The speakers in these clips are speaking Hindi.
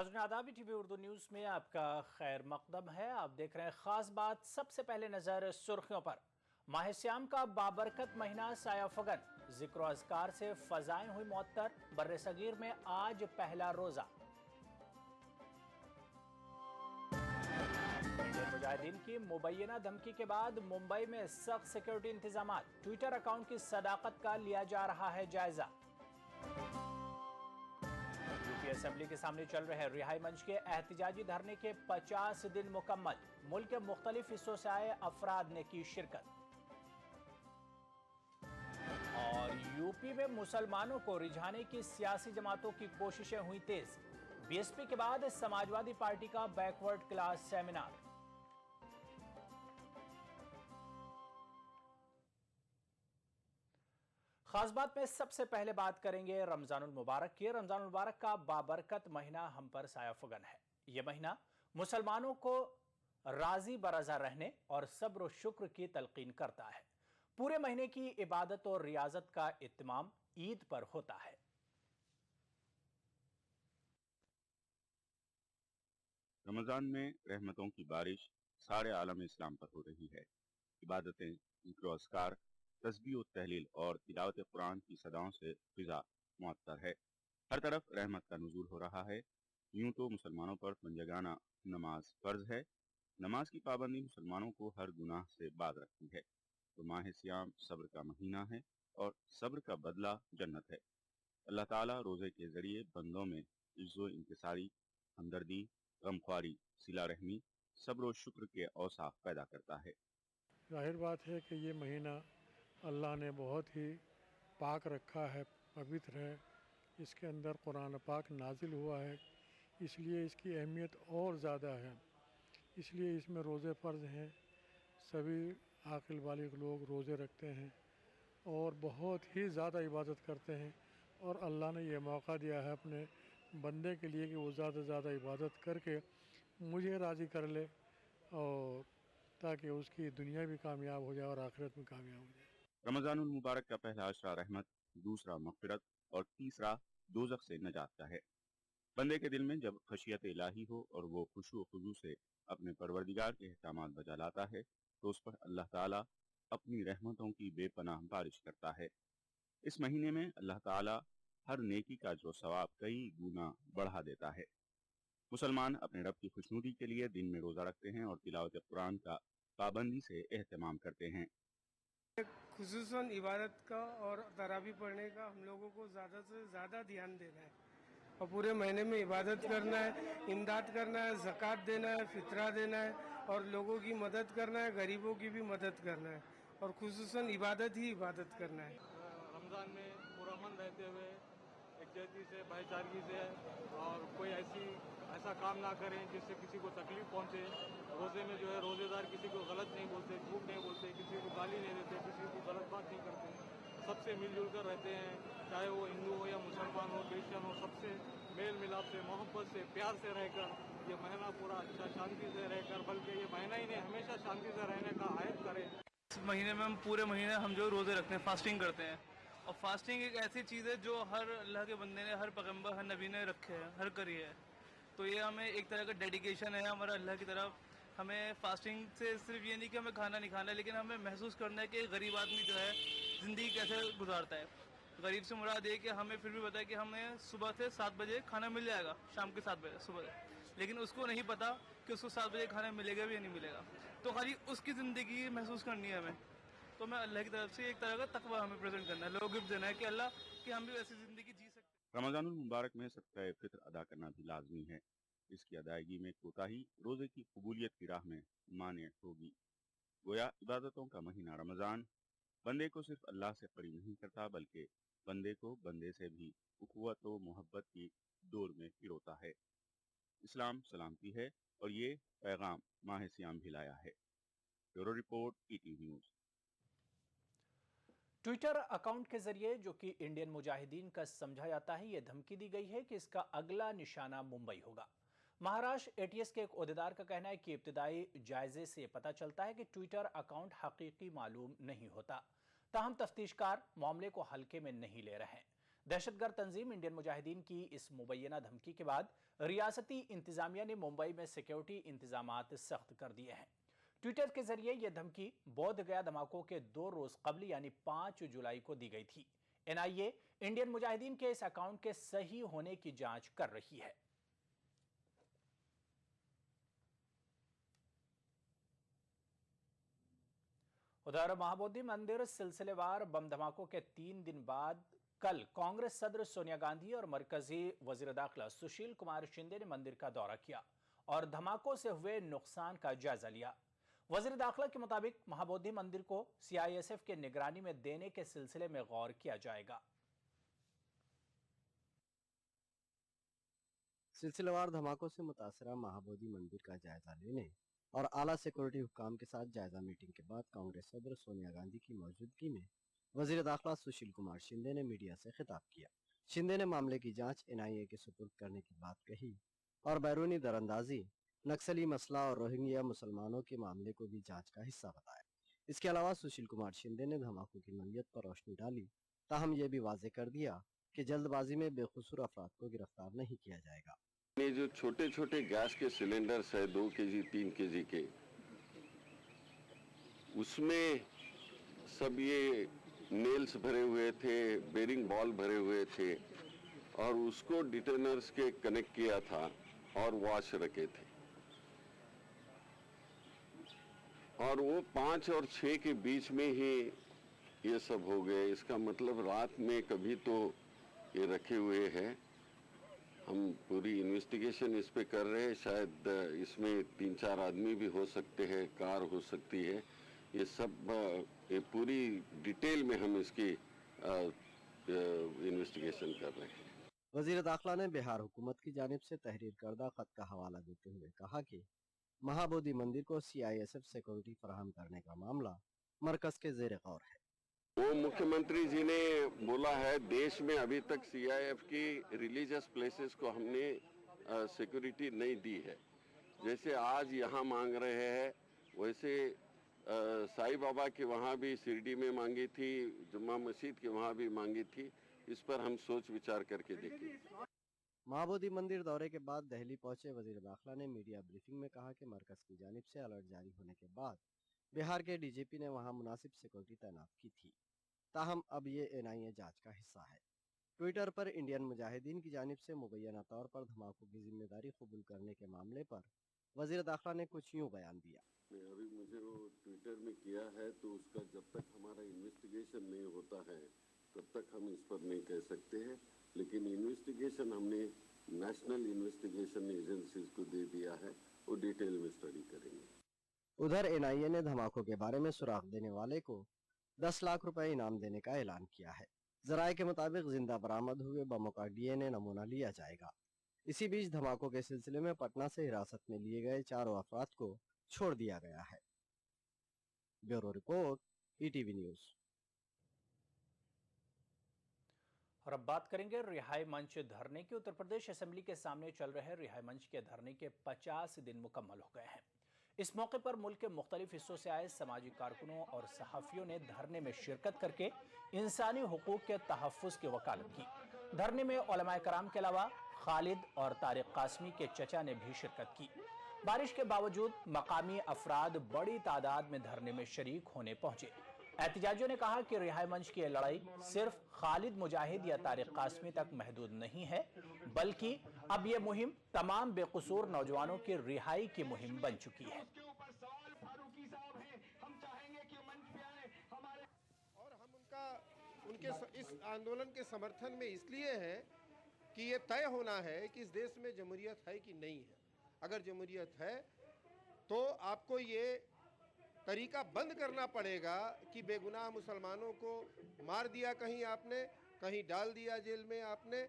नाज़रीन आदाब, टीवी उर्दू न्यूज़ में आपका खैर मकदम है। आप देख रहे हैं खास बात। सबसे पहले नजर सुर्खियों पर। माह श्याम का बाबरकत महीना सायाफगन, जिक्र अज़कार से फजाएं हुई मुअत्तर। बर्रे सगीर में आज पहला रोजा। इंडियन मुजाहिदीन की मुबैना धमकी के बाद मुंबई में सख्त सिक्योरिटी इंतजाम। ट्विटर अकाउंट की सदाकत का लिया जा रहा है जायजा। यूपी असेंबली के सामने चल रहे रिहाई मंच के एहतजाजी धरने के 50 दिन मुकम्मल। मुल्क के मुख्तलिफ हिस्सों से आए अफराद ने की शिरकत। और यूपी में मुसलमानों को रिझाने की सियासी जमातों की कोशिशें हुई तेज। बीएसपी के बाद समाजवादी पार्टी का बैकवर्ड क्लास सेमिनार। खास बात में सबसे पहले बात करेंगे रमजानुल मुबारक की। रमजानुल मुबारक का बाबरकत महीना हम पर सायाफगन है। यह महीना मुसलमानों को राजी बरजा रहने और सब्र और शुक्र की तलकीन करता है। पूरे महीने की इबादत और रियाजत का इत्माम ईद पर होता है। रमजान में रहमतों की बारिश सारे आलम इस्लाम पर हो रही है। इबादतें, जिक्र अस्कार, तस्बीह और तहलील और तिलावत कुरान की सदाओं से फिजा मुअत्तर है। हर तरफ रहमत का नुज़ूल हो रहा है। यूं तो मुसलमानों पर पंजगाना नमाज फर्ज है। नमाज की पाबंदी मुसलमानों को हर गुनाह से बाज रखती है। तो माह सियाम सब्र का महीना है और सब्र का बदला जन्नत है। अल्लाह ताला रोजे के जरिए बंदों में इज्जो इंकिसारी, हमदर्दी, गमख्वारी, सिला रहमी, सब्र और शुक्र के औसाफ पैदा करता है। जाहिर बात है कि ये महीना अल्लाह ने बहुत ही पाक रखा है, पवित्र है। इसके अंदर कुरान पाक नाजिल हुआ है, इसलिए इसकी अहमियत और ज़्यादा है। इसलिए इसमें रोज़े फ़र्ज़ हैं। सभी आकिल बालिग लोग रोज़े रखते हैं और बहुत ही ज़्यादा इबादत करते हैं। और अल्लाह ने यह मौका दिया है अपने बंदे के लिए कि वो ज़्यादा से ज़्यादा इबादत करके मुझे राज़ी कर ले, और ताकि उसकी दुनिया भी कामयाब हो जाए और आखिरत में कामयाब हो जाए। रमजानुल मुबारक का पहला अशरा रहमत, दूसरा मग़फ़िरत और तीसरा दोज़ख से नजात का है। बंदे के दिल में जब खशियत इलाही हो और वो खुशू खुजू से अपने परवरदिगार के अहकामात बजा लाता है तो उस पर अल्लाह ताला अपनी रहमतों की बेपनाह बारिश करता है। इस महीने में अल्लाह ताला हर नेकी का जो सवाब कई गुना बढ़ा देता है। मुसलमान अपने रब की खुशनुदी के लिए दिन में रोजा रखते हैं और तिलावत कुरान का पाबंदी से एहतमाम करते हैं। खुसूसन इबादत का और तरावी पढ़ने का हम लोगों को ज़्यादा से ज़्यादा ध्यान देना है और पूरे महीने में इबादत करना है, इमदाद करना है, ज़कात देना है, फितरा देना है और लोगों की मदद करना है, गरीबों की भी मदद करना है और खुसूसन इबादत ही इबादत करना है। रमज़ान में पुरअमन रहते हुए एकजुटती से, भाईचारगी से और कोई ऐसा काम ना करें जिससे किसी को तकलीफ पहुंचे। रोज़े में जो है रोज़ेदार किसी को गलत नहीं बोलते, झूठ नहीं बोलते, किसी को गाली नहीं देते, किसी को गलत बात नहीं करते। सबसे मिलजुल कर रहते हैं, चाहे वो हिंदू हो या मुसलमान हो, क्रिश्चियन हो, सबसे मेल मिलाप से, मोहब्बत से, प्यार से रहकर ये महीना पूरा अच्छा शांति से रहकर, बल्कि ये महीना ही नहीं हमेशा शांति से रहने का आयत करें। इस महीने में हम पूरे महीने हम जो रोज़े रखते हैं, फास्टिंग करते हैं। और फास्टिंग एक ऐसी चीज़ है जो हर अल्लाह के बंदे ने, हर पैगंबर, हर नबी ने रखे हैं, हर करी है। तो ये हमें एक तरह का डेडिकेशन है हमारा अल्लाह की तरफ। हमें फास्टिंग से सिर्फ ये नहीं कि हमें खाना नहीं खाना है, लेकिन हमें महसूस करना है कि गरीब आदमी जो है ज़िंदगी कैसे गुजारता है। गरीब से मुराद ये कि हमें फिर भी पता है कि हमें सुबह से 7 बजे खाना मिल जाएगा, शाम के 7 बजे सुबह, लेकिन उसको नहीं पता कि उसको 7 बजे खाना मिलेगा भी या नहीं मिलेगा। तो खाली उसकी ज़िंदगी महसूस करनी है हमें। तो मैं अल्लाह की तरफ से एक तरह का तकवा हमें प्रेजेंट करना है, लोग गिफ्ट देना है कि अल्लाह कि हम भी वैसी ज़िंदगी जी सकते हैं। रमजानुल मुबारक में सदक़ा फित्र अदा करना भी लाजमी है। इसकी अदायगी में कोताही रोजे की कबूलियत की राह में माने होगी। गोया इबादतों का महीना रमजान बंदे को सिर्फ अल्लाह से करीब नहीं करता, बल्कि बंदे को बंदे से भी उखुवत व मोहब्बत की डोर में पिरोता है। इस्लाम सलामती है और ये पैगाम माह सियाम भी लाया है। Bureau report, ETV news. Twitter account के जरिए, जो कि इंडियन मुजाहिदीन का समझा जाता है, यह धमकी दी गई है कि इसका अगला निशाना मुंबई होगा। महाराष्ट्र एटीएस के एक ओहदेदार का कहना है कि इब्तिदाई जायजे से पता चलता है कि ट्विटर अकाउंट हकीकी मालूम नहीं होता। ताहम तफ्तीशकार मामले को हल्के में नहीं ले रहे हैं। दहशतगर्द तंजीम इंडियन मुजाहिदीन की इस मुबैना धमकी के बाद रियासती इंतजामिया ने मुंबई में सिक्योरिटी इंतजामात सख्त कर दिए हैं। ट्विटर के जरिए यह धमकी बोध गया धमाकों के 2 रोज कबल यानी 5 जुलाई को दी गई थी। एनआईए इंडियन मुजाहिदीन के इस अकाउंट के सही होने की जांच कर रही है। उधर महाबोधि मंदिर सिलसिलेवार बम धमाकों के 3 दिन बाद कल कांग्रेस सदर सोनिया गांधी और मरकजी वजीर दाखिला सुशील कुमार शिंदे ने मंदिर का दौरा किया और धमाकों से हुए नुकसान का जायजा लिया। वजीर दाखिला के मुताबिक महाबोधि मंदिर को सीआईएसएफ के निगरानी में देने के सिलसिले में गौर किया जाएगा। सिलसिलेवार धमाकों से मुतासरा महाबोधि मंदिर का जायजा लेने और आला सिक्योरिटी हुक्काम के साथ जायजा मीटिंग के बाद कांग्रेस सदर सोनिया गांधी की मौजूदगी में वजीर दाखिला सुशील कुमार शिंदे ने मीडिया से खिताब किया। शिंदे ने मामले की जांच एनआईए के सुपुर्द करने की बात कही और बैरूनी दरअंदाजी, नक्सली मसला और रोहिंग्या मुसलमानों के मामले को भी जांच का हिस्सा बताया। इसके अलावा सुशील कुमार शिंदे ने धमाकों की नौयत पर रोशनी डाली, ताहम यह भी वाजे कर दिया कि जल्दबाजी में बेकसूर अफराद को गिरफ्तार नहीं किया जाएगा। ये जो छोटे छोटे गैस के सिलेंडर्स है 2 केजी 3 केजी के, उसमें सब ये नेल्स भरे हुए थे, बेरिंग बॉल भरे हुए थे और उसको डिटेनर्स के कनेक्ट किया था और वॉश रखे थे और वो 5 और 6 के बीच में ही ये सब हो गए। इसका मतलब रात में कभी तो ये रखे हुए हैं। हम पूरी इन्वेस्टिगेशन इस पे कर रहे हैं। शायद इसमें 3-4 आदमी भी हो सकते हैं, कार हो सकती है। ये सब ये पूरी डिटेल में हम इसकी इन्वेस्टिगेशन कर रहे हैं। वजीर दाखिला ने बिहार हुकूमत की जानिब से तहरीर करदा खत का हवाला देते हुए कहा कि महाबोधि मंदिर को सीआईएसएफ सिक्योरिटी फराहम करने का मामला मरकज के ज़ेर गौर है। वो मुख्यमंत्री जी ने बोला है देश में अभी तक सीआईएफ की रिलीजियस प्लेसेस को हमने सिक्योरिटी नहीं दी है। जैसे आज यहाँ मांग रहे हैं वैसे साईं बाबा के वहाँ भी शिरडी में मांगी थी, जुम्मा मस्जिद के वहाँ भी मांगी थी। इस पर हम सोच विचार करके देखेंगे। महाबोधि मंदिर दौरे के बाद दिल्ली पहुंचे वजीर दाखिला ने मीडिया ब्रीफिंग में कहा कि मरकज की जानिब से अलर्ट जारी होने के बाद बिहार के डीजीपी ने वहां मुनासिब सिक्योरिटी तैनात की थी, ताहम अब ये एनआईए जांच का हिस्सा है। ट्विटर पर इंडियन मुजाहिदीन की जानिब से मुबैना तौर पर धमाकों की जिम्मेदारी कबूल करने के मामले पर वजीर दाखिला ने कुछ यूँ बयान दिया। अभी मुझे वो ट्विटर में किया है तो उसका जब तक हमारा इन्वेस्टिगेशन नहीं होता है तब तक हम इस पर नहीं कह सकते हैं, लेकिन इन्वेस्टिगेशन हमने नेशनल इन्वेस्टिगेशन एजेंसीज को दे दिया है, वो डिटेल में स्टडी करेंगे। उधर एनआईए ने धमाकों के बारे में सुराग देने वाले को 10 लाख रुपए इनाम देने का ऐलान किया है। जराये के मुताबिक जिंदा बरामद हुए बमों का डीएनए नमूना लिया जाएगा। इसी बीच धमाकों के सिलसिले में पटना से हिरासत में लिए गए 4 अफराद को छोड़ दिया गया है। Bureau report, ETV news. और अब बात करेंगे रिहाई मंच धरने की। उत्तर प्रदेश असेंबली के सामने चल रहे रिहाई मंच के धरने के 50 दिन मुकम्मल हो गए हैं। इस मौके पर मुल्क के मुख्तलिफ हिस्सों से आए समाजी कारकुनों और सहाफ़ियों ने धरने में शिरकत करके इंसानी हुकूक के तहफ़्फ़ुज़ की वकालत की। धरने में उलमाए कराम के अलावा खालिद और तारिक कासमी के चचा ने भी शिरकत की। बारिश के बावजूद मकामी अफराद बड़ी तादाद में धरने में शरीक होने पहुंचे। एहतजाजियों ने कहा कि रिहाई मंच की लड़ाई सिर्फ खालिद मुजाहिद या तारिक कासमी तक महदूद नहीं है, बल्कि अब यह मुहिम तमाम बेकसूर नौजवानों की रिहाई की मुहिम बन चुकी है। और हम उनके इस आंदोलन के समर्थन में इसलिए है कि ये तय होना है कि इस देश में जमहूरियत है कि नहीं है। अगर जमहूरियत है तो आपको ये तरीका बंद करना पड़ेगा कि बेगुनाह मुसलमानों को मार दिया कहीं आपने, कहीं डाल दिया जेल में आपने।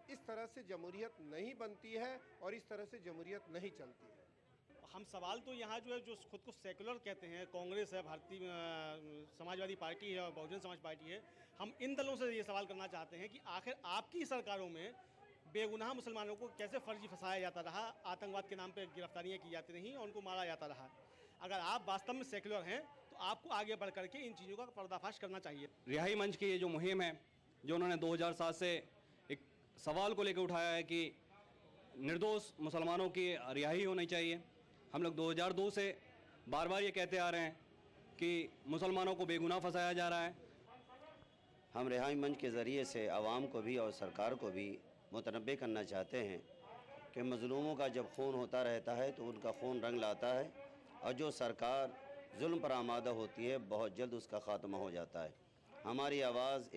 इस तरह से जमहूरियत नहीं बनती है और इस तरह से जमहूरियत नहीं चलती है। हम सवाल तो यहाँ जो है जो खुद को सेकुलर कहते हैं, कांग्रेस है, भारतीय समाजवादी पार्टी है और बहुजन समाज पार्टी है, हम इन दलों से ये सवाल करना चाहते हैं कि आखिर आपकी सरकारों में बेगुनाह मुसलमानों को कैसे फर्जी फंसाया जाता रहा, आतंकवाद के नाम पर गिरफ्तारियाँ की जाती रहीं और उनको मारा जाता रहा। अगर आप वास्तव में सेकुलर हैं तो आपको आगे बढ़ करके इन चीज़ों का पर्दाफाश करना चाहिए। रिहाई मंच की ये जो मुहिम है जो उन्होंने 2007 से एक सवाल को लेकर उठाया है कि निर्दोष मुसलमानों की रिहाई होनी चाहिए। हम लोग 2002 से बार बार ये कहते आ रहे हैं कि मुसलमानों को बेगुनाह फंसाया जा रहा है। हम रिहाई मंच के ज़रिए से आवाम को भी और सरकार को भी मुतनब्बे करना चाहते हैं कि मज़लूमों का जब खून होता रहता है तो उनका खून रंग लाता है, और जो सरकार जुल्म पर आमादा होती है बहुत जल्द उसका ख़ात्मा हो जाता है। हमारी आवाज़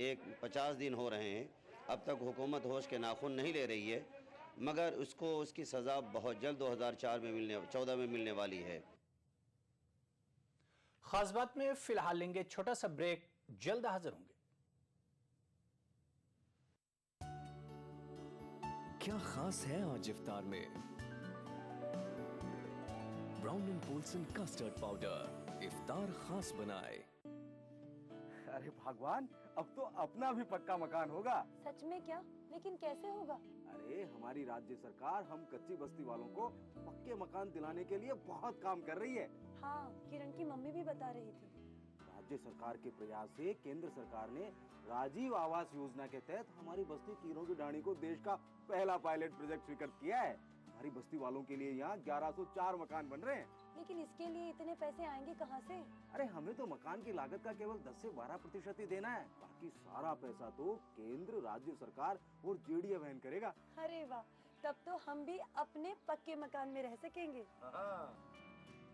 50 दिन हो रहे हैं, अब तक हुकूमत होश के नाखून नहीं ले रही है, मगर उसकी सज़ा बहुत जल्द 2014 में मिलने वाली है। खास बात में फिलहाल लेंगे छोटा सा ब्रेक, जल्द हाजिर होंगे। क्या खास है आज इफ्तार में? Brown and Polson custard powder इफ्तार खास बनाए। अरे भगवान, अब तो अपना भी पक्का मकान होगा। सच में क्या? लेकिन कैसे होगा? अरे हमारी राज्य सरकार हम कच्ची बस्ती वालों को पक्के मकान दिलाने के लिए बहुत काम कर रही है। हाँ, किरण की मम्मी भी बता रही थी। राज्य सरकार के प्रयास से केंद्र सरकार ने राजीव आवास योजना के तहत हमारी बस्ती कीरों की ढाणी को देश का पहला पायलट प्रोजेक्ट स्वीकृत किया है। हमारी बस्ती वालों के लिए यहाँ 1104 मकान बन रहे हैं। लेकिन इसके लिए इतने पैसे आएंगे कहाँ से? अरे हमें तो मकान की लागत का केवल 10 से 12% ही देना है, बाकी सारा पैसा तो केंद्र, राज्य सरकार और जेडीए वहन करेगा। अरे वाह, तब तो हम भी अपने पक्के मकान में रह सकेंगे।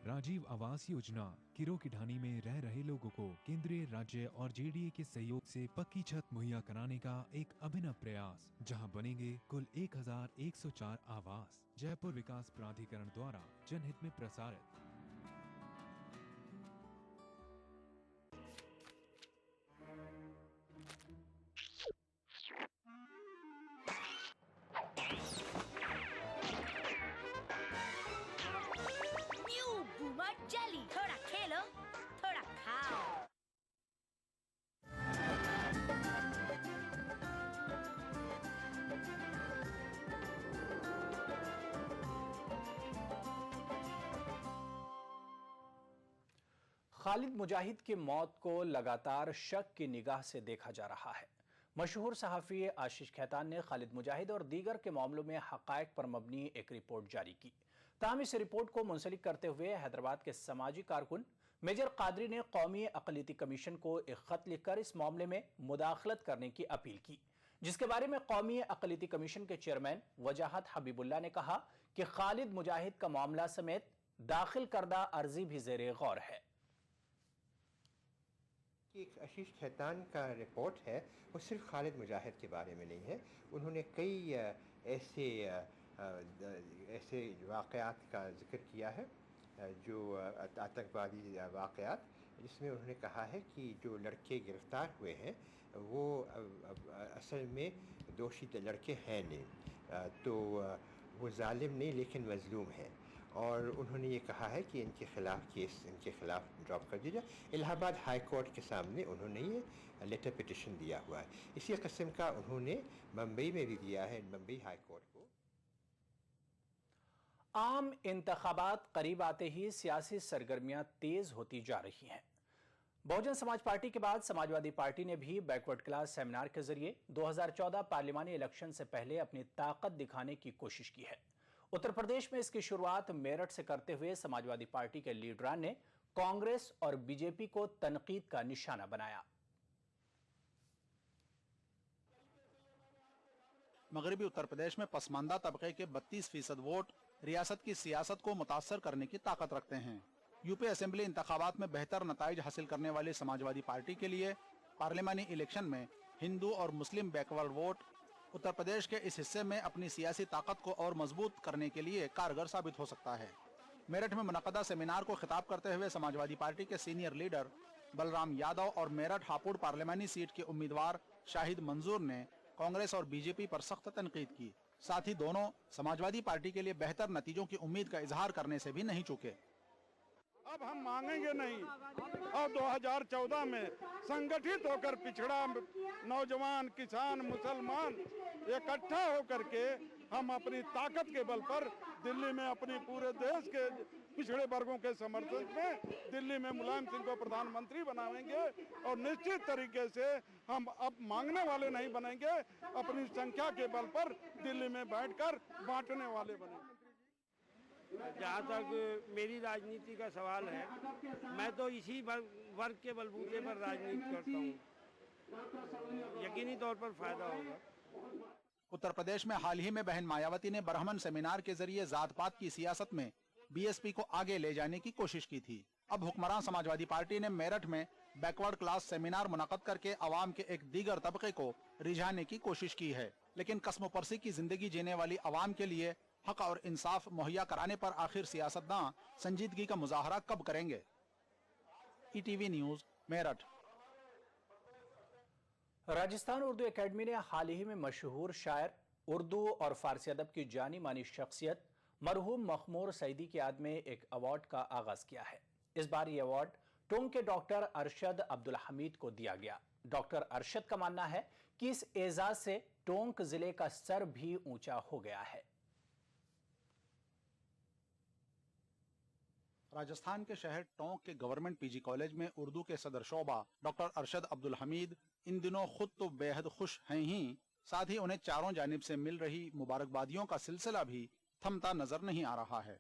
राजीव आवास योजना किरो की ढाणी में रह रहे लोगों को केंद्रीय, राज्य और जेडीए के सहयोग से पक्की छत मुहैया कराने का एक अभिनव प्रयास, जहां बनेंगे कुल 1104 आवास। जयपुर विकास प्राधिकरण द्वारा जनहित में प्रसारित। जेली, थोड़ा खेलो, थोड़ा खाओ। खालिद मुजाहिद की मौत को लगातार शक की निगाह से देखा जा रहा है। मशहूर सहाफ़ी आशीष खैतान ने खालिद मुजाहिद और दीगर के मामलों में हक़ाइक़ पर मबनी एक रिपोर्ट जारी की। ताहम इस रिपोर्ट को मुंसलिक करते हुए हैदराबाद के समाजी कारकुन मेजर कादरी ने कौमी अक़लियती कमीशन को एक ख़त लिखकर इस मामले में मुदाखलत करने की अपील की, जिसके बारे में कौमी अक़लियती कमीशन के चेयरमैन वजाहत हबीबुल्लाह ने कहा कि खालिद मुजाहिद का मामला समेत दाखिल करदा अर्जी भी ज़ेरे गौर है। एक आशीष खैतान का रिपोर्ट है, वो सिर्फ खालिद मुजाहिद के बारे में नहीं है। उन्होंने कई ऐसे वाक़यात का जिक्र किया है जो आतंकवादी वाक़यात, जिसमें उन्होंने कहा है कि जो लड़के गिरफ़्तार हुए हैं वो असल में दोषी लड़के हैं नहीं, तो वो जालिम नहीं लेकिन मज़लूम हैं। और उन्होंने ये कहा है कि इनके ख़िलाफ़ ड्रॉप कर दिया जाए। इलाहाबाद हाई कोर्ट के सामने उन्होंने ये लेटर पिटिशन दिया हुआ है। इसी किस्म का उन्होंने मुंबई में भी दिया है, मुंबई हाई कोर्ट को। आम इंतखाबात करीब आते ही सियासी सरगर्मियां तेज होती जा रही हैं। बहुजन समाज पार्टी के बाद समाजवादी पार्टी ने भी बैकवर्ड क्लास सेमिनार के जरिए 2014 पार्लिमानी इलेक्शन से पहले अपनी ताकत दिखाने की कोशिश की है। उत्तर प्रदेश में इसकी शुरुआत मेरठ से करते हुए समाजवादी पार्टी के लीडरान ने कांग्रेस और बीजेपी को तनकीद का निशाना बनाया। मगरबी उत्तर प्रदेश में पसमानदा तबके के 32% वोट रियासत की सियासत को मुतासर करने की ताकत रखते हैं। यूपी असेंबली इंतखाबात में बेहतर नताइज हासिल करने वाली समाजवादी पार्टी के लिए पार्लिमानी इलेक्शन में हिंदू और मुस्लिम बैकवर्ड वोट उत्तर प्रदेश के इस हिस्से में अपनी सियासी ताकत को और मजबूत करने के लिए कारगर साबित हो सकता है। मेरठ में मुनक़दा सेमिनार को खिताब करते हुए समाजवादी पार्टी के सीनियर लीडर बलराम यादव और मेरठ हापुड़ पार्लिमानी सीट के उम्मीदवार शाहिद मंजूर ने कांग्रेस और बीजेपी पर सख्त तनकीद की। साथ ही दोनों समाजवादी पार्टी के लिए बेहतर नतीजों की उम्मीद का इजहार करने से भी नहीं चूके। अब हम मांगेंगे नहीं, और 2014 में संगठित होकर पिछड़ा नौजवान, किसान, मुसलमान इकट्ठा होकर के हम अपनी ताकत के बल पर दिल्ली में अपनी पूरे देश के पिछड़े वर्गों के समर्थन में दिल्ली में मुलायम सिंह को प्रधानमंत्री बनाएंगे और निश्चित तरीके से हम अब मांगने वाले नहीं बनेंगे, अपनी संख्या के बल पर दिल्ली में बैठकर बांटने वाले बनेंगे। जहाँ तक मेरी राजनीति का सवाल है, मैं तो इसी वर्ग के बलबूते पर राजनीति करता हूँ, यकीनी तौर पर फायदा होगा। उत्तर प्रदेश में हाल ही में बहन मायावती ने बरहमन सेमिनार के जरिए जात पात की सियासत में बीएसपी को आगे ले जाने की कोशिश की थी। अब हुक्मरान समाजवादी पार्टी ने मेरठ में बैकवर्ड क्लास सेमिनार मुनक़द करके अवाम के एक दीगर तबके को रिझाने की कोशिश की है, लेकिन कस्मोपर्सी की जिंदगी जीने वाली अवाम के लिए हक और इंसाफ मुहैया कराने पर आखिर सियासतदान संजीदगी का मुजाहरा कब करेंगे? ETV news Meerut. Rajasthan Urdu academy ने हाल ही में मशहूर शायर, उर्दू और फारसी अदब की जानी मानी शख्सियत मरहूम मखमूर सईदी की याद में एक अवार्ड का आगाज किया है। इस बार ये अवार्ड टोंक के डॉक्टर अरशद अब्दुल हमीद को दिया गया। डॉक्टर अरशद का मानना है कि इस एजाज से टोंक जिले का सर भी ऊंचा हो गया है। राजस्थान के शहर टोंक के गवर्नमेंट पीजी कॉलेज में उर्दू के सदर शोबा डॉक्टर अरशद अब्दुल हमीद इन दिनों खुद तो बेहद खुश हैं ही, साथ ही उन्हें चारों जानिब से मिल रही मुबारकबादियों का सिलसिला भी थमता नजर नहीं आ रहा है।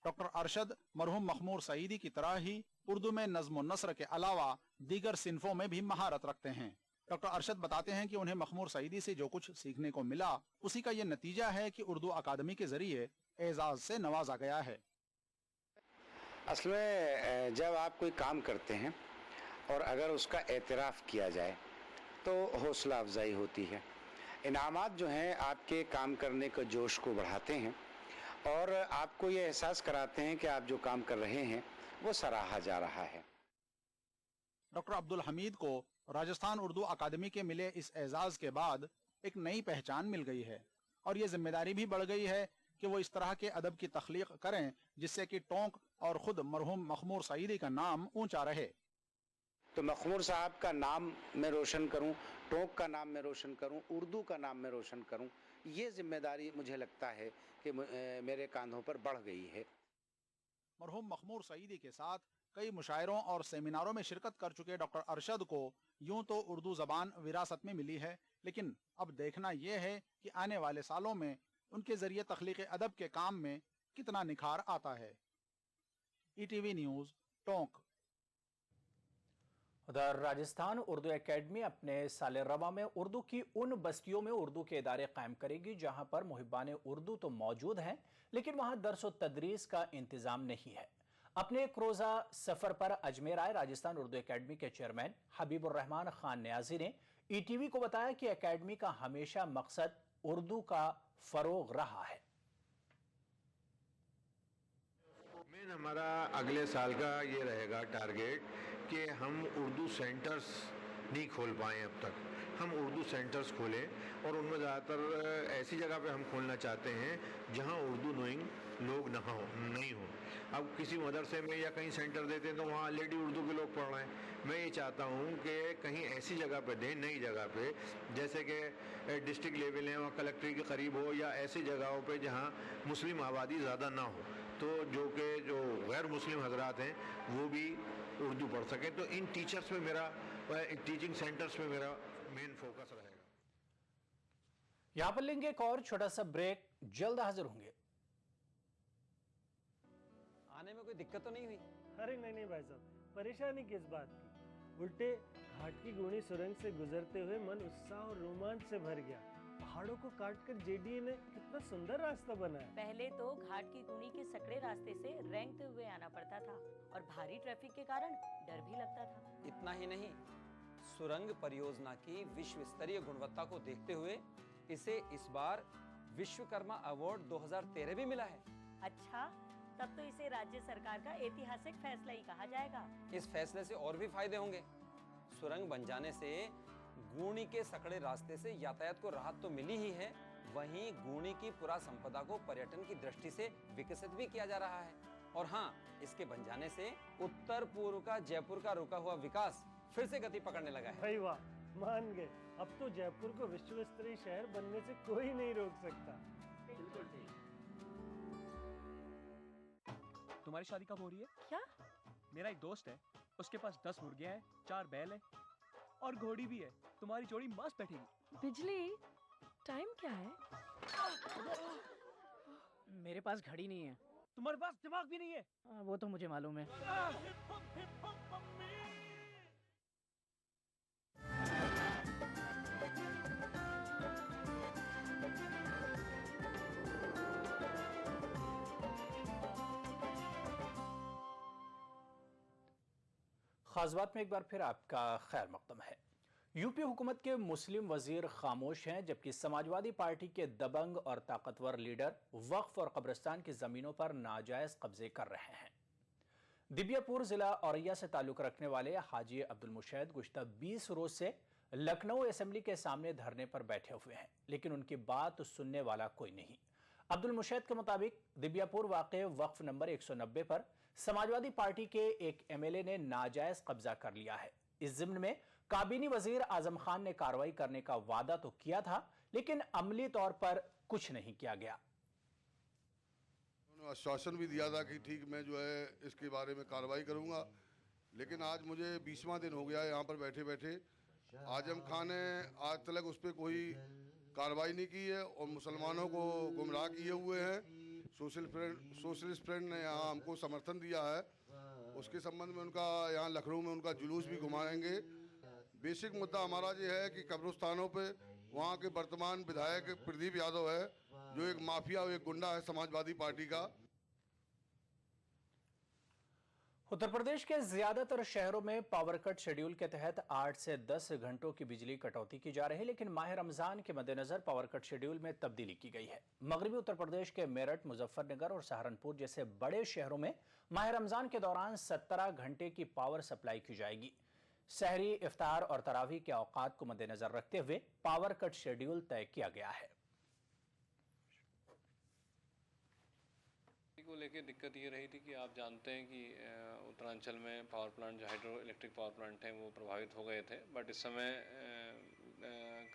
डॉक्टर अरशद मरहूम मखमूर सईदी की तरह ही उर्दू में नज्म नस्र के अलावा दीगर सिन्फों में भी महारत रखते हैं। डॉक्टर अरशद बताते हैं कि उन्हें मखमूर सईदी से जो कुछ सीखने को मिला, उसी का ये नतीजा है कि उर्दू अकादमी के जरिए एजाज से नवाजा गया है। असल में जब आप कोई काम करते हैं और अगर उसका एतराफ़ किया जाए तो हौसला अफजाई होती है। इनामात जो हैं आपके काम करने के जोश को बढ़ाते हैं और आपको ये एहसास कराते हैं कि आप जो काम कर रहे हैं वो सराहा जा रहा है। डॉक्टर अब्दुल हमीद को राजस्थान उर्दू अकादमी के मिले इस एजाज के बाद एक नई पहचान मिल गई है और ये जिम्मेदारी भी बढ़ गई है कि वो इस तरह के अदब की तख्लीक करें जिससे कि टोंक और खुद मरहूम मखमूर सईदी का नाम ऊंचा रहे। तो मखमूर साहब का नाम मैं रोशन करूं, टोंक का नाम मैं रोशन करूं, उर्दू का नाम मैं रोशन करूं, ये जिम्मेदारी मुझे लगता है कि मेरे कांधों पर बढ़ गई है। मरहूम मखमूर सईदी के साथ कई मुशायरों और सेमिनारों में शिरकत कर चुके डॉक्टर अरशद को यूं तो उर्दू जबान विरासत में मिली है, लेकिन अब देखना यह है कि आने वाले सालों में उनके जरिए तख्लीक अदब के काम में कितना निखार आता है। ETV news Tonk. उधर राजस्थान उर्दू एकेडमी अपने साले रवा में उर्दू की उन बस्तियों में उर्दू के इदारे कायम करेगी जहां पर मुहिब्बान उर्दू तो मौजूद हैं, लेकिन वहां दर्स व तदरीस का इंतजाम नहीं है। अपने एक रोजा सफर पर अजमेर आए राजस्थान उर्दू एकेडमी के चेयरमैन हबीबुर रहमान खान न्याजी ने ईटीवी को बताया कि एकेडमी का हमेशा मकसद उर्दू का फरोग रहा है। हमारा अगले साल का ये रहेगा टारगेट कि हम उर्दू सेंटर्स नहीं खोल पाए अब तक, हम उर्दू सेंटर्स खोलें और उनमें ज़्यादातर ऐसी जगह पे हम खोलना चाहते हैं जहां उर्दू नोइंग लोग नहीं हो। अब किसी मदरसे में या कहीं सेंटर देते हैं तो वहाँ ऑलरेडी उर्दू के लोग पढ़ रहे हैं। मैं ये चाहता हूँ कि कहीं ऐसी जगह पे दें, नई जगह पे, जैसे कि डिस्ट्रिक्ट लेवल है वहाँ कलेक्ट्रेट के करीब हो या ऐसी जगहों पे जहाँ मुस्लिम आबादी ज़्यादा ना हो, तो जो गैर मुस्लिम हजरात हैं वो भी उर्दू पढ़ सकें। तो इन टीचर्स में मेरा, टीचिंग सेंटर्स में मेरा मेन फोकस रहेगा। यहाँ पर लेंगे एक और छोटा सा ब्रेक, जल्द हाजिर होंगे। आने में कोई दिक्कत तो नहीं हुई? अरे नहीं भाई साहब, परेशानी किस बात की, उल्टे घाट की गुणी सुरंग से गुजरते हुए मन उत्साह और रोमांच से भर गया। पहाड़ों को काटकर जेडीए ने कितना सुंदर रास्ता बनाया। पहले तो घाट की गुणी के सकड़े रास्ते से रेंगते हुए आना पड़ता था और भारी ट्रैफिक के कारण डर भी लगता था। इतना ही नहीं, सुरंग परियोजना की विश्व स्तरीय गुणवत्ता को देखते हुए इसे इस बार विश्वकर्मा अवार्ड 2013 भी मिला है। अच्छा, तब तो इसे राज्य सरकार का ऐतिहासिक फैसला ही कहा जाएगा। इस फैसले से और भी फायदे होंगे। सुरंग बन जाने से गुणी के सकड़े रास्ते से यातायात को राहत तो मिली ही है, वहीं गुणी की पुरा संपदा को पर्यटन की दृष्टि से विकसित भी किया जा रहा है। और हाँ, इसके बन जाने से उत्तर पूर्व का जयपुर का रुका हुआ विकास फिर से गति पकड़ने लगा है। भाई वाह, मान गए। अब तो जयपुर को विश्व स्तरीय शहर बनने से कोई नहीं रोक सकता। तुम्हारी शादी कब हो रही है? क्या? मेरा एक दोस्त है, उसके पास 10 मुर्गियां हैं, 4 बैल हैं और घोड़ी भी है। तुम्हारी जोड़ी मस्त बैठेगी। बिजली, टाइम क्या है? मेरे पास घड़ी नहीं है। तुम्हारे पास दिमाग भी नहीं है। वो तो मुझे मालूम है। खास बात में एक बार फिर आपका खैर मकदम है। यूपी हुकूमत के मुस्लिम वजीर खामोश हैं, जबकि समाजवादी पार्टी के दबंग और ताकतवर लीडर वक्फ और कब्रिस्तान की जमीनों पर नाजायज कब्जे कर रहे हैं। दिबियापुर जिला औरैया से ताल्लुक रखने वाले हाजी अब्दुल मुशैद गुज़िश्ता 20 रोज से लखनऊ असेंबली के सामने धरने पर बैठे हुए हैं, लेकिन उनकी बात सुनने वाला कोई नहीं। अब्दुल मुशैद के मुताबिक दिबियापुर वाक़े वक्फ नंबर 190 पर समाजवादी पार्टी के एक एमएलए ने नाजायज कब्जा कर लिया है। इस ज़िम्न में काबीनी वजीर आजम खान ने कार्रवाई करने का वादा तो किया था, लेकिन अमली तौर पर कुछ नहीं किया गया। उन्होंने आश्वासन भी दिया था कि ठीक मैं जो है इसके बारे में कार्रवाई करूंगा, लेकिन आज मुझे 20वां दिन हो गया है यहाँ पर बैठे बैठे। आजम खान ने आज तक उस पर कोई कार्रवाई नहीं की है और मुसलमानों को गुमराह किए हुए हैं। सोशलिस्ट फ्रंट ने यहाँ हमको समर्थन दिया है, उसके संबंध में उनका यहाँ लखनऊ में उनका जुलूस भी घुमाएंगे। बेसिक मुद्दा हमारा ये है कि कब्रिस्तानों पे वहाँ के वर्तमान विधायक प्रदीप यादव है, जो एक माफिया और एक गुंडा है समाजवादी पार्टी का। उत्तर प्रदेश के ज्यादातर शहरों में पावर कट शेड्यूल के तहत 8 से 10 घंटों की बिजली कटौती की जा रही है, लेकिन माह रमजान के मद्देनजर पावर कट शेड्यूल में तब्दीली की गई है। मगरबी उत्तर प्रदेश के मेरठ, मुजफ्फरनगर और सहारनपुर जैसे बड़े शहरों में माह रमजान के दौरान 17 घंटे की पावर सप्लाई की जाएगी। सहरी, इफ्तार और तरावी के औकात को मद्देनजर रखते हुए पावर कट शेड्यूल तय किया गया है। को लेके दिक्कत ये रही थी कि आप जानते हैं कि उत्तरांचल में पावर प्लांट जो हाइड्रो इलेक्ट्रिक पावर प्लांट हैं वो प्रभावित हो गए थे, बट इस समय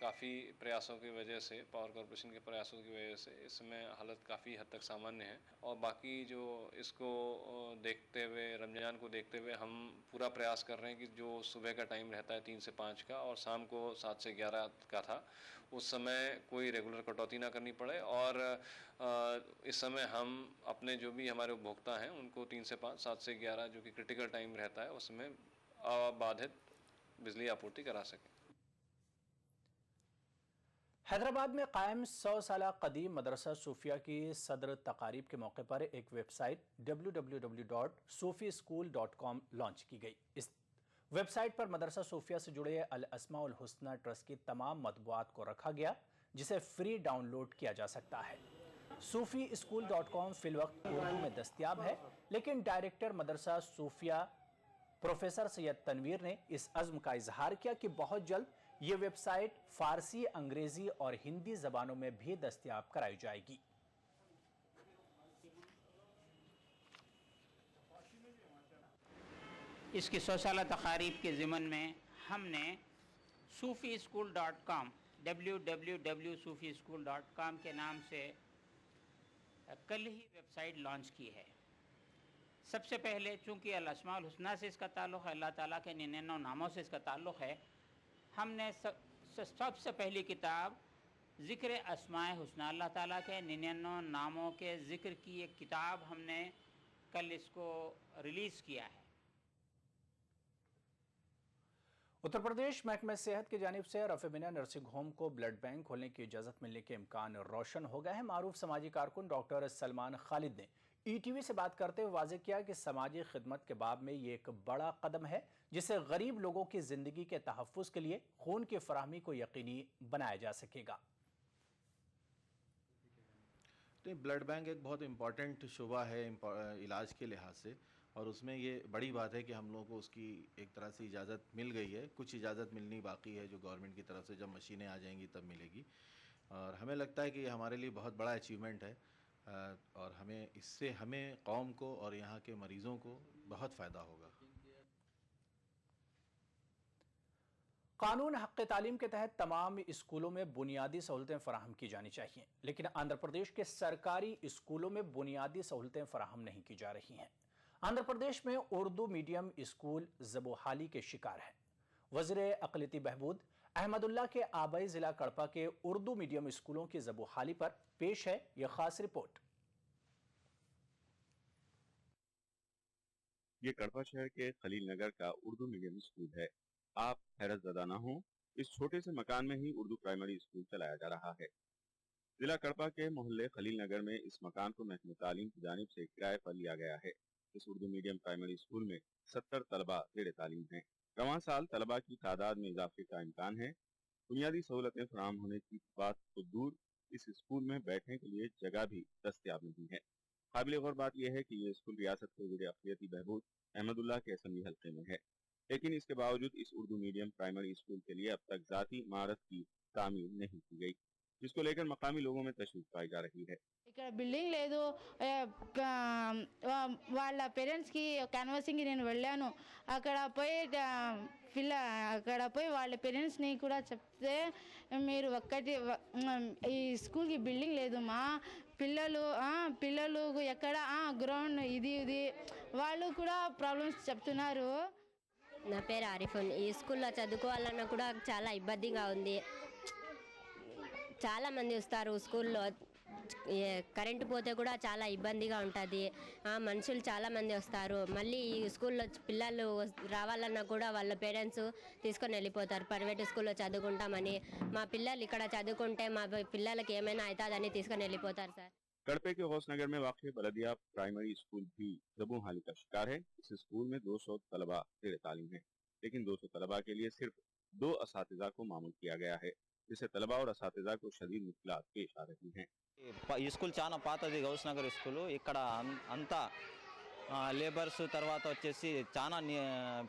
काफ़ी प्रयासों की वजह से, पावर कॉरपोरेशन के प्रयासों की वजह से इस समय हालत काफ़ी हद तक सामान्य है। और बाकी जो इसको देखते हुए, रमज़ान को देखते हुए हम पूरा प्रयास कर रहे हैं कि जो सुबह का टाइम रहता है 3 से 5 का और शाम को 7 से 11 का था, उस समय कोई रेगुलर कटौती ना करनी पड़े। और इस समय हम अपने जो भी हमारे उपभोक्ता हैं उनको 3 से 5, 7 से 11 जो कि क्रिटिकल टाइम रहता है उसमें अबाधित बिजली आपूर्ति करा सकें। हैदराबाद में कायम 100 साल कदीम मदरसा सूफिया की सदर तकारीब के मौके पर एक वेबसाइट www.sufischool.com लॉन्च की गई। इस वेबसाइट पर मदरसा सूफिया से जुड़े अल अस्माउल हुस्ना ट्रस्ट की तमाम मतबूआत को रखा गया, जिसे फ्री डाउनलोड किया जा सकता है। SufiSchool.com फिलवक्त उर्दू में दस्तयाब है, लेकिन डायरेक्टर मदरसा सूफिया प्रोफेसर सैयद तनवीर ने इस अज़्म का इजहार किया कि बहुत जल्द ये वेबसाइट फारसी, अंग्रेजी और हिंदी जबानों में भी दस्तयाब कराई जाएगी। इसकी 100 साल तकारीब के ज़िमन में हमने SufiSchool.com www.sufischool.com के नाम से कल ही वेबसाइट लॉन्च की है। सबसे पहले चूँकि अल अस्माउल हुस्ना से इसका ताल्लुक़ है, अल्लाह ताला के 99 नामों से इसका ताल्लुक़ है, हमने सबसे पहली किताब ज़िक्र अस्माए हुस्ना, अल्लाह ताला के 99 नामों के ज़िक्र की एक किताब हमने कल इसको रिलीज़ किया है। उत्तर प्रदेश महकमे सेहत की जानिब से रफ़ेबिना नर्सिंग होम को ब्लड बैंक खोलने की इजाज़त मिलने के इम्कान रोशन हो गए हैं। मारूफ समाजी कारकुन डॉक्टर सलमान खालिद ने ETV से बात करते हुए वाज़ेह किया कि समाजी खिदमत के बाब में ये एक बड़ा कदम है, जिससे गरीब लोगों की ज़िंदगी के तहफ़्फ़ुज़ के लिए खून की फराहमी को यकीनी बनाया जा सकेगा। तो ब्लड बैंक एक बहुत इम्पॉर्टेंट शुबा है इलाज के लिहाज से, और उसमें ये बड़ी बात है कि हम लोगों को उसकी एक तरह से इजाज़त मिल गई है। कुछ इजाज़त मिलनी बाकी है जो गवर्नमेंट की तरफ से, जब मशीनें आ जाएंगी तब मिलेगी। और हमें लगता है कि ये हमारे लिए बहुत बड़ा अचीवमेंट है और इससे हमें कौम को और यहाँ के मरीज़ों को बहुत फ़ायदा होगा। कानून हक़ तालीम के तहत तमाम स्कूलों में बुनियादी सहूलतें फराहम की जानी चाहिए, लेकिन आंध्र प्रदेश के सरकारी स्कूलों में बुनियादी सहूलतें फराहम नहीं की जा रही हैं। आंध्र प्रदेश में उर्दू मीडियम स्कूल ज़बोहाली के शिकार हैं। वज़ीर अक़लियती बहबूद अहमदुल्ला के आबाई जिला कड़पा के उर्दू मीडियम स्कूलों की ज़बोहाली पर पेश है यह खास रिपोर्ट। ये कड़पा शहर के खलील नगर का उर्दू मीडियम स्कूल है। आप हैरत ज़दा ना हो, इस छोटे से मकान में ही उर्दू प्राइमरी स्कूल चलाया जा रहा है। जिला कड़पा के मोहल्ले खलील नगर में इस मकान को महकमे तालीम की जानिब से किराए पर लिया गया है। इस उर्दू मीडियम प्राइमरी स्कूल में 70 तलबा ज़ेर तालीम हैं। रवां साल तलबा की तादाद में इजाफे का इम्कान है। बुनियादी सहूलतें फराहम होने की बात तो दूर, इस स्कूल में बैठने के लिए जगह भी दस्तयाब नहीं है। काबिल गौर बात यह है कि ये स्कूल रियासत के वज़ीर अक़लियती बहबूद अहमदुल्ला के असम्बली हल्के में है, लेकिन इसके बावजूद इस उर्दू मीडियम प्राइमरी स्कूल के लिए अब तक ज़ाती इमारत की तामीर नहीं की गई, जिसको लेकर मकामी लोगों में तशवीश पाई जा रही है। ఇక్కడ బిల్డింగ్ లేదు వాళ్ళ పేరెంట్స్కి క్యాన్వాసింగ్కి నేను వెళ్ళాను అక్కడ పోయి వాళ్ళ పేరెంట్స్ని కూడా చెప్తే మీరు ఒక్కటి ఈ స్కూల్కి బిల్డింగ్ లేదు మా పిల్లలు ఎక్కడ గ్రౌండ్ ఇది వాళ్ళు కూడా ప్రాబ్లమ్స్ చెప్తున్నారు. నా పేరు ఆరిఫున్. ఈ స్కూల్లో చదువుకోవాలన్నా కూడా చాలా ఇబ్బందిగా ఉంది. చాలా మంది వస్తారు స్కూల్లో, కరెంటు పోతే కూడా చాలా ఇబ్బందిగా ఉంటుంది. మనుషులు చాలా మంది వస్తారు. మళ్ళీ ఈ స్కూల్లో పిల్లలు రావాలన్నా కూడా వాళ్ళ పేరెంట్స్ తీసుకొని వెళ్ళిపోతారు. ప్రైవేట్ స్కూల్లో చదువుకుంటామని, మా పిల్లలు ఇక్కడ చదువుకుంటే మా పిల్లలకి ఏమైనా అవుతుందని తీసుకొని వెళ్ళిపోతారు సార్. कड़पे के गौसनगर में वाक़ बलदिया प्राइमरी स्कूल भी ज़बोहाली का शिकार है। इस स्कूल में 200 तलबा ज़ेर तालीम है, लेकिन 200 तलबा के लिए सिर्फ 2 असातिज़ा को मामूल किया गया है, जिससे तलबा और असातिज़ा को शदीद मुश्किलात पेश आ रही हैं। ఈ స్కూల్ చాలా పాతది, గౌస్ నగర్ స్కూలు. ఇక్కడ అంతా లేబర్స్, తర్వాత వచ్చేసి చాలా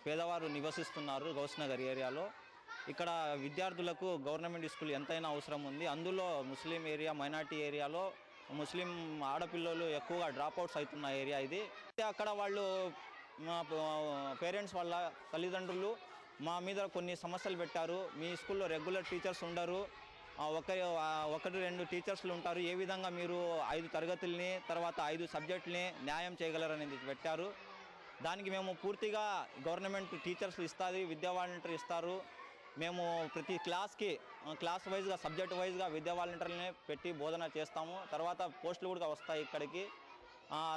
పేదవారు నివసిస్తున్నారు గౌస్ నగర్ ఏరియాలో. ఇక్కడ విద్యార్థులకు గవర్నమెంట్ స్కూల్ ఎంతైనా అవసరం ఉంది. అందులో ముస్లిం ఏరియా, మైనార్టీ ఏరియాలో ముస్లిం ఆడపిల్లలు ఎక్కువగా డ్రాప్ అవుట్స్ అవుతున్న ఏరియా ఇది. అక్కడ వాళ్ళు పేరెంట్స్ వాళ్ళ తల్లిదండ్రులు మా మీద కొన్ని సమస్యలు పెట్టారు. మీ స్కూల్లో రెగ్యులర్ టీచర్స్ ఉండరు, ఒకటి 2 టీచర్స్లు ఉంటారు, ఏ విధంగా మీరు 5 తరగతుల్ని తర్వాత 5 సబ్జెక్టుల్ని న్యాయం చేయగలరనేది పెట్టారు. దానికి మేము పూర్తిగా గవర్నమెంట్ టీచర్స్లు ఇస్తుంది, విద్యా వాలంటీర్ ఇస్తారు. మేము ప్రతి క్లాస్ వైజ్గా, సబ్జెక్ట్ వైజ్గా విద్యా వాలంటీర్లని పెట్టి బోధన చేస్తాము. తర్వాత పోస్టులు కూడా వస్తాయి ఇక్కడికి.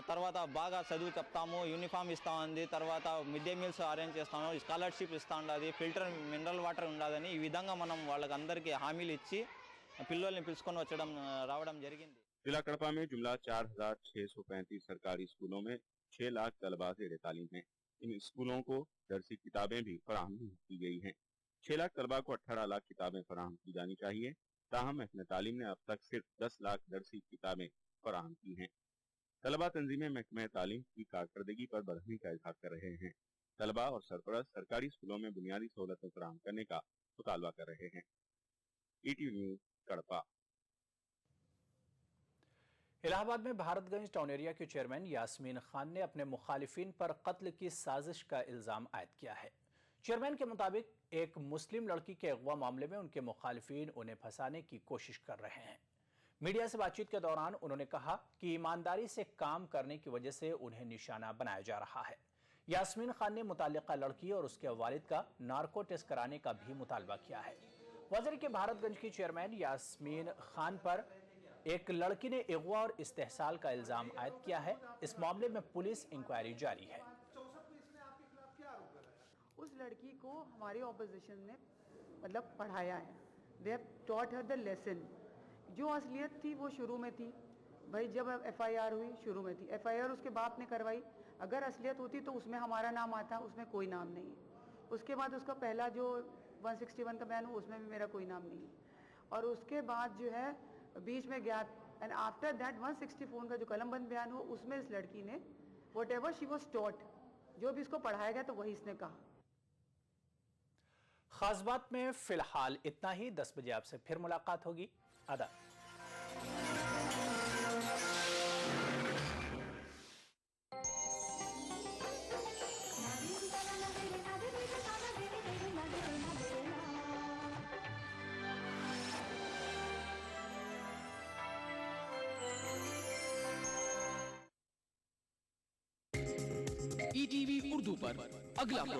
తర్వాత బాగా చదువు చెప్తాము, యూనిఫామ్ ఇస్తామంది, తర్వాత మిడ్ డే మీల్స్ అరేంజ్ చేస్తాము, స్కాలర్షిప్ ఇస్తూ ఉండదు, ఫిల్టర్ మినరల్ వాటర్ ఉండదని ఈ విధంగా మనం వాళ్ళకి అందరికీ హామీలు ఇచ్చి పిల్లల్ని పిలుచుకొని రావడం జరిగింది. जिला कड़पा में जुमला 4635 सरकारी स्कूलों में 6 लाख तलबा ज़ेर तालीम हैं। इन स्कूलों को दरसी किताबें भी फराहम नहीं की गई हैं। 6 लाख तलबा को 18 लाख किताबें फराहम की जानी चाहिए। ताहम महकमे तालीम ने अब तक सिर्फ 10 लाख दरसी किताबें फराहम की हैं। तलबा तंजीमें महकमे तालीम की कारकर्दगी पर बरहमी का इजहार कर रहे हैं। तलबा और सरपरस्त सरकारी स्कूलों में बुनियादी सहूलतें फराहम करने का मुतालबा कर रहे हैं। ETV न्यूज़ कड़पा। इलाहाबाद में भारतगंज टाउन एरिया के चेयरमैन यास्मीन खान ने अपने मुखालिफिन पर कत्ल की साजिश का इल्ज़ाम आयद किया है। चेयरमैन के मुताबिक एक मुस्लिम लड़की के अगवा मामले में उनके मुखालिफिन उन्हें फंसाने की कोशिश कर रहे हैं। मीडिया से बातचीत के दौरान उन्होंने कहा कि ईमानदारी से काम करने की वजह से उन्हें निशाना बनाया जा रहा है। यास्मीन खान ने मुताल्लिका लड़की और उसके वालिद का नार्को टेस्ट कराने का भी मुतालबा किया है। वज़ीर के भारतगंज की चेयरमैन यास्मीन खान पर एक लड़की ने अगवा और इस्तेहसाल का इल्ज़ाम आयद किया है। इस मामले में पुलिस इंक्वायरी जारी है। उस लड़की को हमारी ऑपोजिशन ने मतलब पढ़ाया है, they have taught her the lesson. जो असलियत थी वो शुरू में थी भाई, जब FIR हुई शुरू में थी, FIR उसके बाप ने करवाई। अगर असलियत होती तो उसमें हमारा नाम आता, उसमें कोई नाम नहीं है। उसके बाद उसका पहला जो 161 का बयान हुआ उसमें भी मेरा कोई नाम नहीं है। और उसके बाद जो है बीच में गैप, एंड आफ्टर दैट 164 का जो कलमबंद बयान हुआ उसमें इस लड़की ने what ever she was taught, जो भी इसको पढ़ाया गया तो वही इसने कहा। खास बात में फिलहाल इतना ही। 10 बजे आपसे फिर मुलाकात होगी। आदाब। टीवी उर्दू पर अगला प्रोग्राम।